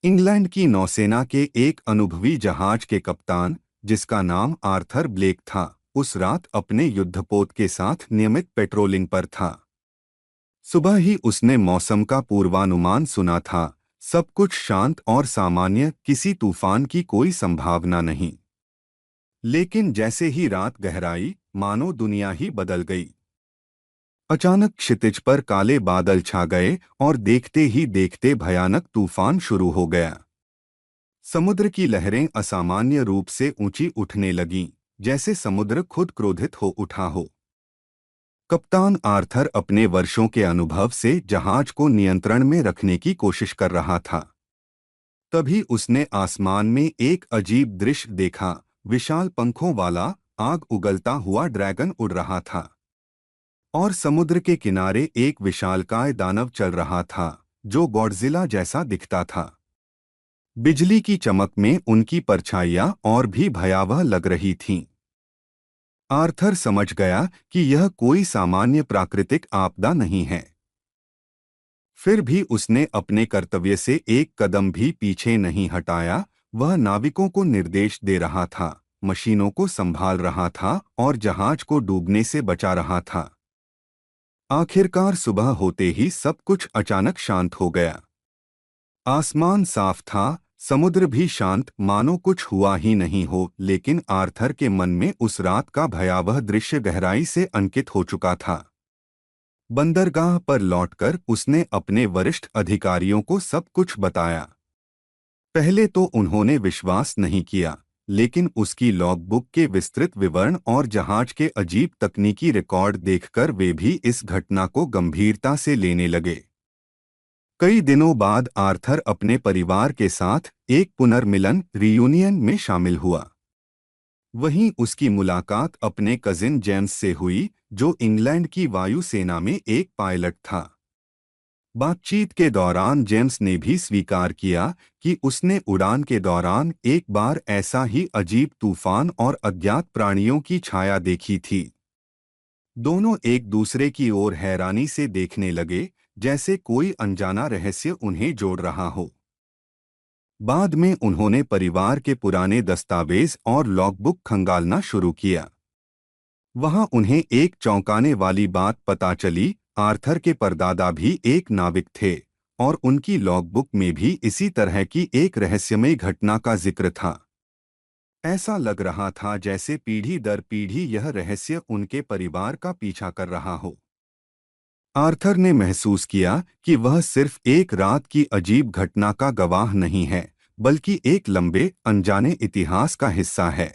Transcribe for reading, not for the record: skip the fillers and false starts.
England की नौसेना के एक अनुभवी जहाज के कप्तान, जिसका नाम आर्थर ब्लेक था, उस रात अपने युद्धपोत के साथ नियमित पेट्रोलिंग पर था। सुबह ही उसने मौसम का पूर्वानुमान सुना था। सब कुछ शांत और सामान्य, किसी तूफान की कोई संभावना नहीं। लेकिन जैसे ही रात गहराई, मानो दुनिया ही बदल गई। अचानक क्षितिज पर काले बादल छा गए और देखते ही देखते भयानक तूफान शुरू हो गया। समुद्र की लहरें असामान्य रूप से ऊंची उठने लगीं, जैसे समुद्र खुद क्रोधित हो उठा हो। कप्तान आर्थर अपने वर्षों के अनुभव से जहाज को नियंत्रण में रखने की कोशिश कर रहा था। तभी उसने आसमान में एक अजीब दृश्य देखा। विशाल पंखों वाला, आग उगलता हुआ ड्रैगन उड़ रहा था और समुद्र के किनारे एक विशालकाय दानव चल रहा था, जो गॉडजिला जैसा दिखता था। बिजली की चमक में उनकी परछाइयां और भी भयावह लग रही थीं। आर्थर समझ गया कि यह कोई सामान्य प्राकृतिक आपदा नहीं है। फिर भी उसने अपने कर्तव्य से एक कदम भी पीछे नहीं हटाया। वह नाविकों को निर्देश दे रहा था, मशीनों को संभाल रहा था और जहाज को डूबने से बचा रहा था। आखिरकार सुबह होते ही सब कुछ अचानक शांत हो गया। आसमान साफ था, समुद्र भी शांत, मानो कुछ हुआ ही नहीं हो। लेकिन आर्थर के मन में उस रात का भयावह दृश्य गहराई से अंकित हो चुका था। बंदरगाह पर लौटकर उसने अपने वरिष्ठ अधिकारियों को सब कुछ बताया। पहले तो उन्होंने विश्वास नहीं किया, लेकिन उसकी लॉगबुक के विस्तृत विवरण और जहाज के अजीब तकनीकी रिकॉर्ड देखकर वे भी इस घटना को गंभीरता से लेने लगे। कई दिनों बाद आर्थर अपने परिवार के साथ एक पुनर्मिलन रियूनियन में शामिल हुआ। वहीं उसकी मुलाकात अपने कजिन जेम्स से हुई, जो इंग्लैंड की वायुसेना में एक पायलट था। बातचीत के दौरान जेम्स ने भी स्वीकार किया कि उसने उड़ान के दौरान एक बार ऐसा ही अजीब तूफान और अज्ञात प्राणियों की छाया देखी थी। दोनों एक दूसरे की ओर हैरानी से देखने लगे, जैसे कोई अनजाना रहस्य उन्हें जोड़ रहा हो। बाद में उन्होंने परिवार के पुराने दस्तावेज और लॉगबुक खंगालना शुरू किया। वहां उन्हें एक चौंकाने वाली बात पता चली। आर्थर के परदादा भी एक नाविक थे और उनकी लॉगबुक में भी इसी तरह की एक रहस्यमयी घटना का जिक्र था। ऐसा लग रहा था जैसे पीढ़ी दर पीढ़ी यह रहस्य उनके परिवार का पीछा कर रहा हो। आर्थर ने महसूस किया कि वह सिर्फ एक रात की अजीब घटना का गवाह नहीं है, बल्कि एक लंबे, अनजाने इतिहास का हिस्सा है।